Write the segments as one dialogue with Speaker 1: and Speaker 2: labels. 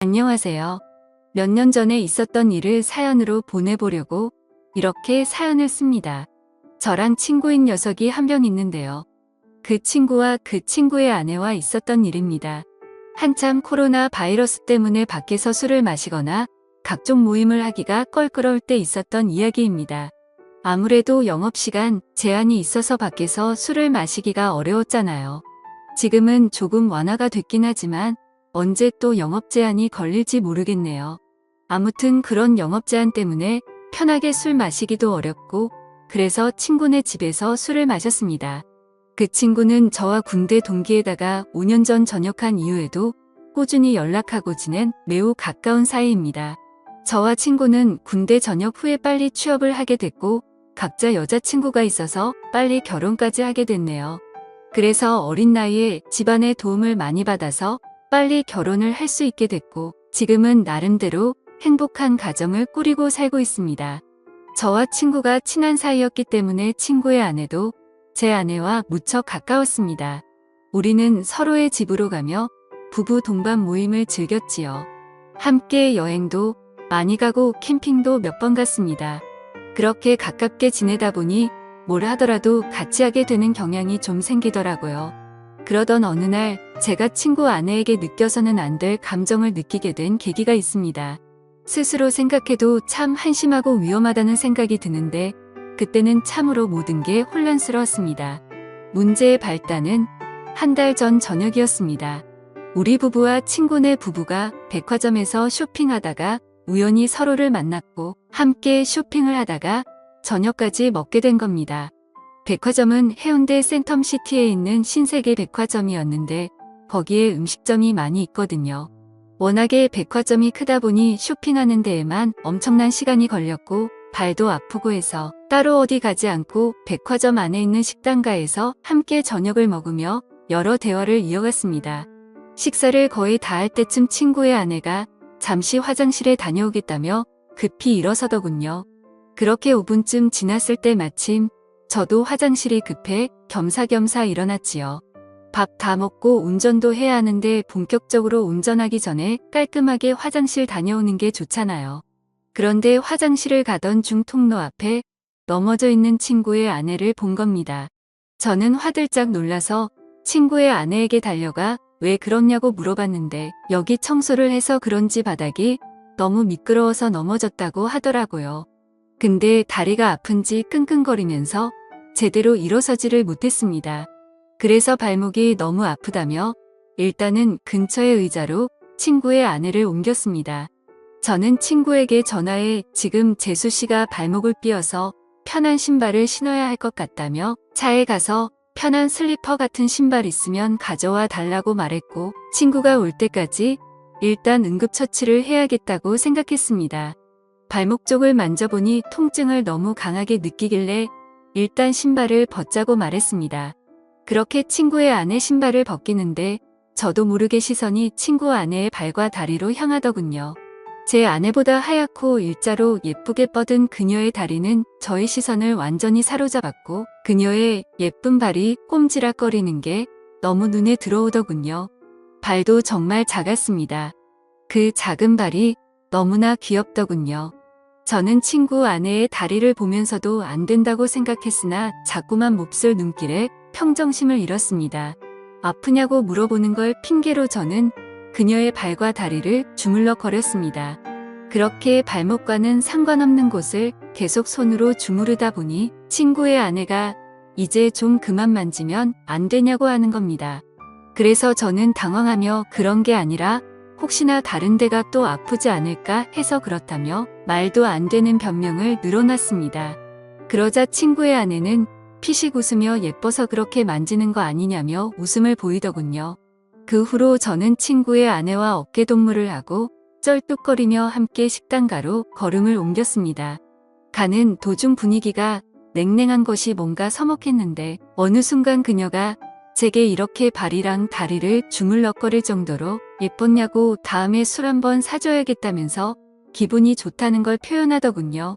Speaker 1: 안녕하세요. 몇 년 전에 있었던 일을 사연으로 보내보려고 이렇게 사연을 씁니다. 저랑 친구인 녀석이 한 명 있는데요. 그 친구와 그 친구의 아내와 있었던 일입니다. 한참 코로나 바이러스 때문에 밖에서 술을 마시거나 각종 모임을 하기가 껄끄러울 때 있었던 이야기입니다. 아무래도 영업시간 제한이 있어서 밖에서 술을 마시기가 어려웠잖아요. 지금은 조금 완화가 됐긴 하지만 언제 또 영업 제한이 걸릴지 모르겠네요. 아무튼 그런 영업 제한 때문에 편하게 술 마시기도 어렵고 그래서 친구네 집에서 술을 마셨습니다. 그 친구는 저와 군대 동기에다가 5년 전 전역한 이후에도 꾸준히 연락하고 지낸 매우 가까운 사이입니다. 저와 친구는 군대 전역 후에 빨리 취업을 하게 됐고 각자 여자친구가 있어서 빨리 결혼까지 하게 됐네요. 그래서 어린 나이에 집안의 도움을 많이 받아서 빨리 결혼을 할 수 있게 됐고 지금은 나름대로 행복한 가정을 꾸리고 살고 있습니다. 저와 친구가 친한 사이였기 때문에 친구의 아내도 제 아내와 무척 가까웠습니다. 우리는 서로의 집으로 가며 부부 동반 모임을 즐겼지요. 함께 여행도 많이 가고 캠핑도 몇 번 갔습니다. 그렇게 가깝게 지내다 보니 뭘 하더라도 같이 하게 되는 경향이 좀 생기더라고요. 그러던 어느 날 제가 친구 아내에게 느껴서는 안 될 감정을 느끼게 된 계기가 있습니다. 스스로 생각해도 참 한심하고 위험하다는 생각이 드는데 그때는 참으로 모든 게 혼란스러웠습니다. 문제의 발단은 한 달 전 저녁이었습니다. 우리 부부와 친구네 부부가 백화점에서 쇼핑하다가 우연히 서로를 만났고 함께 쇼핑을 하다가 저녁까지 먹게 된 겁니다. 백화점은 해운대 센텀시티에 있는 신세계 백화점이었는데 거기에 음식점이 많이 있거든요. 워낙에 백화점이 크다 보니 쇼핑하는 데에만 엄청난 시간이 걸렸고 발도 아프고 해서 따로 어디 가지 않고 백화점 안에 있는 식당가에서 함께 저녁을 먹으며 여러 대화를 이어갔습니다. 식사를 거의 다 할 때쯤 친구의 아내가 잠시 화장실에 다녀오겠다며 급히 일어서더군요. 그렇게 5분쯤 지났을 때 마침 저도 화장실이 급해 겸사겸사 일어났지요. 밥 다 먹고 운전도 해야 하는데 본격적으로 운전하기 전에 깔끔하게 화장실 다녀오는 게 좋잖아요. 그런데 화장실을 가던 중 통로 앞에 넘어져 있는 친구의 아내를 본 겁니다. 저는 화들짝 놀라서 친구의 아내에게 달려가 왜 그러냐고 물어봤는데 여기 청소를 해서 그런지 바닥이 너무 미끄러워서 넘어졌다고 하더라고요. 근데 다리가 아픈지 끙끙거리면서 제대로 일어서지를 못했습니다. 그래서 발목이 너무 아프다며 일단은 근처의 의자로 친구의 아내를 옮겼습니다. 저는 친구에게 전화해 지금 재수 씨가 발목을 삐어서 편한 신발을 신어야 할 것 같다며 차에 가서 편한 슬리퍼 같은 신발 있으면 가져와 달라고 말했고 친구가 올 때까지 일단 응급처치를 해야겠다고 생각했습니다. 발목 쪽을 만져보니 통증을 너무 강하게 느끼길래 일단 신발을 벗자고 말했습니다. 그렇게 친구의 아내 신발을 벗기는데 저도 모르게 시선이 친구 아내의 발과 다리로 향하더군요. 제 아내보다 하얗고 일자로 예쁘게 뻗은 그녀의 다리는 저의 시선을 완전히 사로잡았고 그녀의 예쁜 발이 꼼지락거리는 게 너무 눈에 들어오더군요. 발도 정말 작았습니다. 그 작은 발이 너무나 귀엽더군요. 저는 친구 아내의 다리를 보면서도 안 된다고 생각했으나 자꾸만 몹쓸 눈길에 평정심을 잃었습니다. 아프냐고 물어보는 걸 핑계로 저는 그녀의 발과 다리를 주물럭거렸습니다. 그렇게 발목과는 상관없는 곳을 계속 손으로 주무르다 보니 친구의 아내가 이제 좀 그만 만지면 안 되냐고 하는 겁니다. 그래서 저는 당황하며 그런 게 아니라 혹시나 다른 데가 또 아프지 않을까 해서 그렇다며 말도 안 되는 변명을 늘어놨습니다. 그러자 친구의 아내는 피식 웃으며 예뻐서 그렇게 만지는 거 아니냐며 웃음을 보이더군요. 그 후로 저는 친구의 아내와 어깨동무를 하고 쩔뚝거리며 함께 식당가로 걸음을 옮겼습니다. 가는 도중 분위기가 냉랭한 것이 뭔가 서먹했는데 어느 순간 그녀가 제게 이렇게 발이랑 다리를 주물럭거릴 정도로 예뻤냐고 다음에 술 한번 사줘야겠다면서 기분이 좋다는 걸 표현하더군요.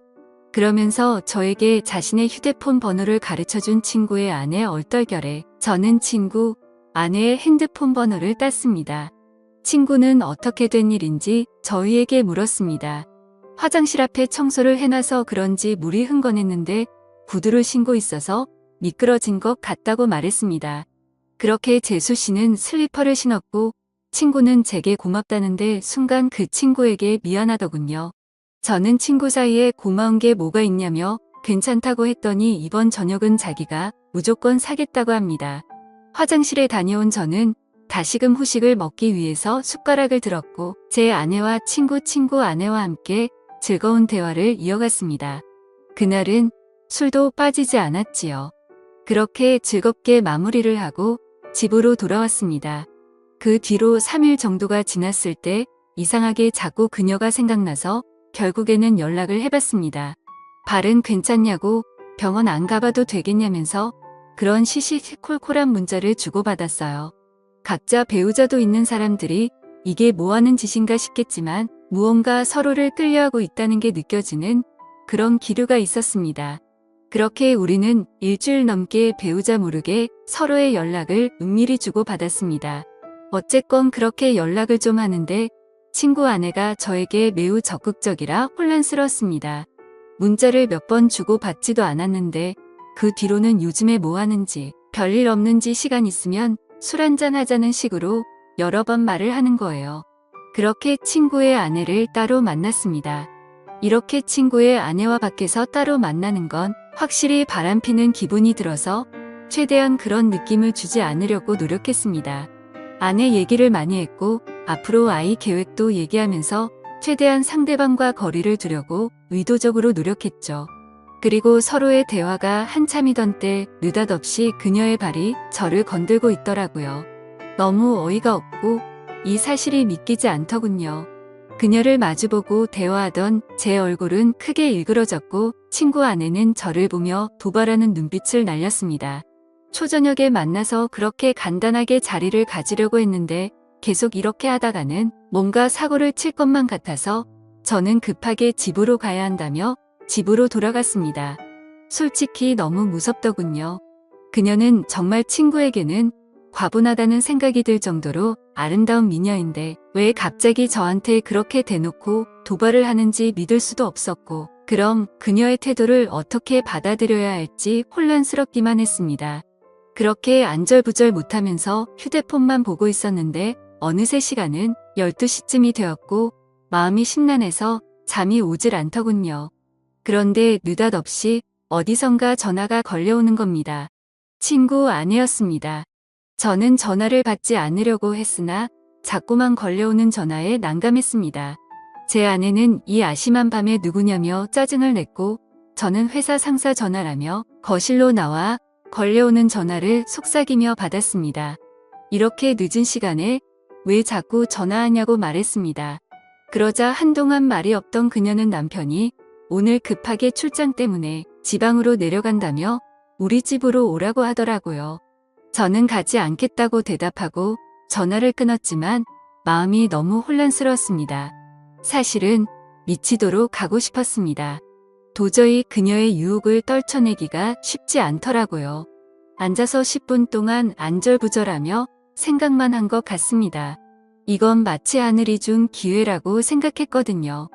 Speaker 1: 그러면서 저에게 자신의 휴대폰 번호를 가르쳐준 친구의 아내 얼떨결에 저는 친구 아내의 핸드폰 번호를 땄습니다. 친구는 어떻게 된 일인지 저희에게 물었습니다. 화장실 앞에 청소를 해놔서 그런지 물이 흥건했는데 구두를 신고 있어서 미끄러진 것 같다고 말했습니다. 그렇게 재수 씨는 슬리퍼를 신었고 친구는 제게 고맙다는데 순간 그 친구에게 미안하더군요. 저는 친구 사이에 고마운 게 뭐가 있냐며 괜찮다고 했더니 이번 저녁은 자기가 무조건 사겠다고 합니다. 화장실에 다녀온 저는 다시금 후식을 먹기 위해서 숟가락을 들었고 제 아내와 친구 아내와 함께 즐거운 대화를 이어갔습니다. 그날은 술도 빠지지 않았지요. 그렇게 즐겁게 마무리를 하고 집으로 돌아왔습니다. 그 뒤로 3일 정도가 지났을 때 이상하게 자꾸 그녀가 생각나서 결국에는 연락을 해봤습니다. 발은 괜찮냐고 병원 안 가봐도 되겠냐면서 그런 시시콜콜한 문자를 주고받았어요. 각자 배우자도 있는 사람들이 이게 뭐하는 짓인가 싶겠지만 무언가 서로를 끌려하고 있다는 게 느껴지는 그런 기류가 있었습니다. 그렇게 우리는 일주일 넘게 배우자 모르게 서로의 연락을 은밀히 주고받았습니다. 어쨌건 그렇게 연락을 좀 하는데 친구 아내가 저에게 매우 적극적이라 혼란스러웠습니다. 문자를 몇 번 주고받지도 않았는데 그 뒤로는 요즘에 뭐 하는지 별일 없는지 시간 있으면 술 한잔 하자는 식으로 여러 번 말을 하는 거예요. 그렇게 친구의 아내를 따로 만났습니다. 이렇게 친구의 아내와 밖에서 따로 만나는 건 확실히 바람피는 기분이 들어서 최대한 그런 느낌을 주지 않으려고 노력했습니다. 아내 얘기를 많이 했고 앞으로 아이 계획도 얘기하면서 최대한 상대방과 거리를 두려고 의도적으로 노력했죠. 그리고 서로의 대화가 한참이던 때 느닷없이 그녀의 발이 저를 건들고 있더라고요. 너무 어이가 없고 이 사실이 믿기지 않더군요. 그녀를 마주보고 대화하던 제 얼굴은 크게 일그러졌고 친구 아내는 저를 보며 도발하는 눈빛을 날렸습니다. 초저녁에 만나서 그렇게 간단하게 자리를 가지려고 했는데 계속 이렇게 하다가는 뭔가 사고를 칠 것만 같아서 저는 급하게 집으로 가야 한다며 집으로 돌아갔습니다. 솔직히 너무 무섭더군요. 그녀는 정말 친구에게는 과분하다는 생각이 들 정도로 아름다운 미녀인데 왜 갑자기 저한테 그렇게 대놓고 도발을 하는지 믿을 수도 없었고 그럼 그녀의 태도를 어떻게 받아들여야 할지 혼란스럽기만 했습니다. 그렇게 안절부절 못하면서 휴대폰만 보고 있었는데 어느새 시간은 12시쯤이 되었고 마음이 심란해서 잠이 오질 않더군요. 그런데 느닷없이 어디선가 전화가 걸려오는 겁니다. 친구 아내였습니다. 저는 전화를 받지 않으려고 했으나 자꾸만 걸려오는 전화에 난감했습니다. 제 아내는 이 아심한 밤에 누구냐며 짜증을 냈고 저는 회사 상사 전화라며 거실로 나와 걸려오는 전화를 속삭이며 받았습니다. 이렇게 늦은 시간에 왜 자꾸 전화하냐고 말했습니다. 그러자 한동안 말이 없던 그녀는 남편이 오늘 급하게 출장 때문에 지방으로 내려간다며 우리 집으로 오라고 하더라고요. 저는 가지 않겠다고 대답하고 전화를 끊었지만 마음이 너무 혼란스러웠습니다. 사실은 미치도록 가고 싶었습니다. 도저히 그녀의 유혹을 떨쳐내기가 쉽지 않더라고요. 앉아서 10분 동안 안절부절하며 생각만 한 것 같습니다. 이건 마치 하늘이 준 기회라고 생각했거든요.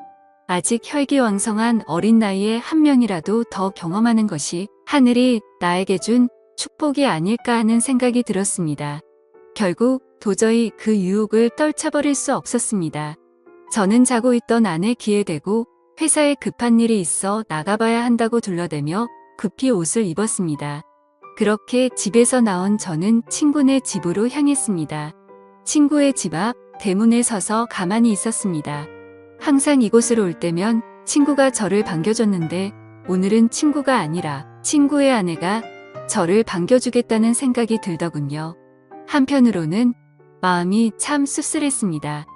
Speaker 1: 아직 혈기왕성한 어린 나이에 한 명이라도 더 경험하는 것이 하늘이 나에게 준 축복이 아닐까 하는 생각이 들었습니다. 결국 도저히 그 유혹을 떨쳐버릴 수 없었습니다. 저는 자고 있던 아내 귀에 대고 회사에 급한 일이 있어 나가봐야 한다고 둘러대며 급히 옷을 입었습니다. 그렇게 집에서 나온 저는 친구네 집으로 향했습니다. 친구의 집 앞 대문에 서서 가만히 있었습니다. 항상 이곳으로 올 때면 친구가 저를 반겨줬는데 오늘은 친구가 아니라 친구의 아내가 저를 반겨주겠다는 생각이 들더군요. 한편으로는 마음이 참 씁쓸했습니다.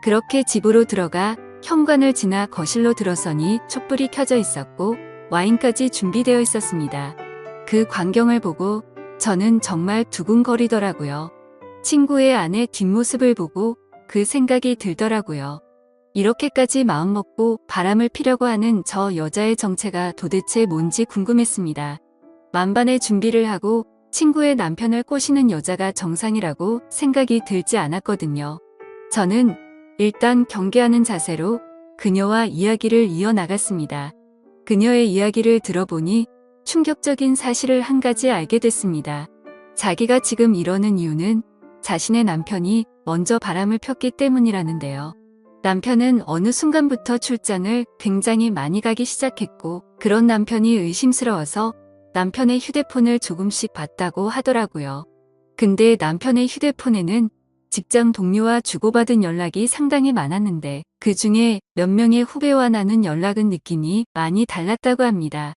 Speaker 1: 그렇게 집으로 들어가 현관을 지나 거실로 들어서니 촛불이 켜져 있었고 와인까지 준비되어 있었습니다. 그 광경을 보고 저는 정말 두근거리더라고요. 친구의 아내 뒷모습을 보고 그 생각이 들더라고요. 이렇게까지 마음먹고 바람을 피려고 하는 저 여자의 정체가 도대체 뭔지 궁금했습니다. 만반의 준비를 하고 친구의 남편을 꼬시는 여자가 정상이라고 생각이 들지 않았거든요. 저는 일단 경계하는 자세로 그녀와 이야기를 이어나갔습니다. 그녀의 이야기를 들어보니 충격적인 사실을 한 가지 알게 됐습니다. 자기가 지금 이러는 이유는 자신의 남편이 먼저 바람을 폈기 때문이라는데요. 남편은 어느 순간부터 출장을 굉장히 많이 가기 시작했고, 그런 남편이 의심스러워서 남편의 휴대폰을 조금씩 봤다고 하더라고요. 근데 남편의 휴대폰에는 직장 동료와 주고받은 연락이 상당히 많았는데 그 중에 몇 명의 후배와 나눈 연락은 느낌이 많이 달랐다고 합니다.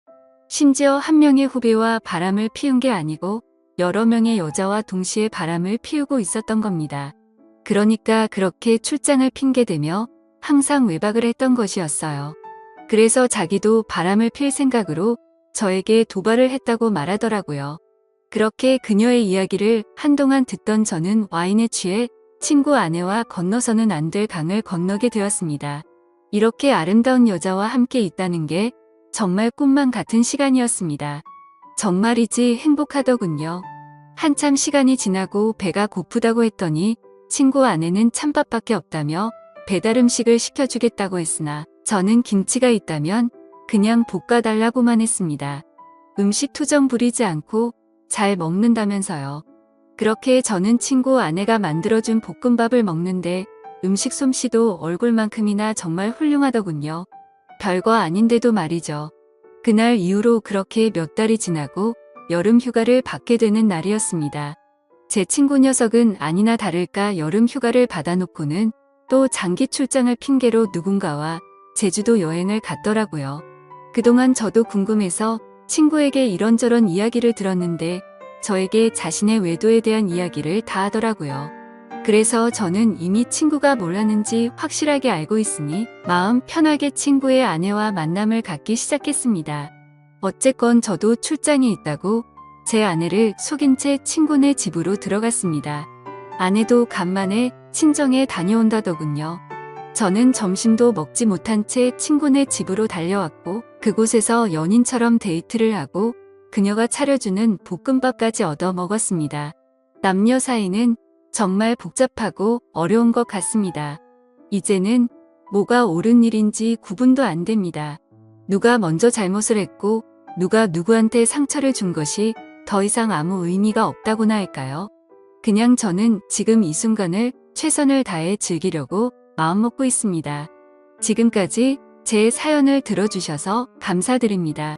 Speaker 1: 심지어 한 명의 후배와 바람을 피운 게 아니고 여러 명의 여자와 동시에 바람을 피우고 있었던 겁니다. 그러니까 그렇게 출장을 핑계대며 항상 외박을 했던 것이었어요. 그래서 자기도 바람을 필 생각으로 저에게 도발을 했다고 말하더라고요. 그렇게 그녀의 이야기를 한동안 듣던 저는 와인에 취해 친구 아내와 건너서는 안 될 강을 건너게 되었습니다. 이렇게 아름다운 여자와 함께 있다는 게 정말 꿈만 같은 시간이었습니다. 정말이지 행복하더군요. 한참 시간이 지나고 배가 고프다고 했더니 친구 아내는 찬밥밖에 없다며 배달 음식을 시켜주겠다고 했으나 저는 김치가 있다면 그냥 볶아달라고만 했습니다. 음식 투정 부리지 않고 잘 먹는다면서요. 그렇게 저는 친구 아내가 만들어준 볶음밥을 먹는데 음식 솜씨도 얼굴만큼이나 정말 훌륭하더군요. 별거 아닌데도 말이죠. 그날 이후로 그렇게 몇 달이 지나고 여름 휴가를 받게 되는 날이었습니다. 제 친구 녀석은 아니나 다를까 여름 휴가를 받아놓고는 또 장기 출장을 핑계로 누군가와 제주도 여행을 갔더라고요. 그동안 저도 궁금해서 친구에게 이런저런 이야기를 들었는데 저에게 자신의 외도에 대한 이야기를 다 하더라고요. 그래서 저는 이미 친구가 뭘 하는지 확실하게 알고 있으니 마음 편하게 친구의 아내와 만남을 갖기 시작했습니다. 어쨌건 저도 출장이 있다고 제 아내를 속인 채 친구네 집으로 들어갔습니다. 아내도 간만에 친정에 다녀온다더군요. 저는 점심도 먹지 못한 채 친구네 집으로 달려왔고 그곳에서 연인처럼 데이트를 하고 그녀가 차려주는 볶음밥까지 얻어 먹었습니다. 남녀 사이는 정말 복잡하고 어려운 것 같습니다. 이제는 뭐가 옳은 일인지 구분도 안 됩니다. 누가 먼저 잘못을 했고 누가 누구한테 상처를 준 것이 더 이상 아무 의미가 없다고나 할까요? 그냥 저는 지금 이 순간을 최선을 다해 즐기려고 마음먹고 있습니다. 지금까지 제 사연을 들어주셔서 감사드립니다.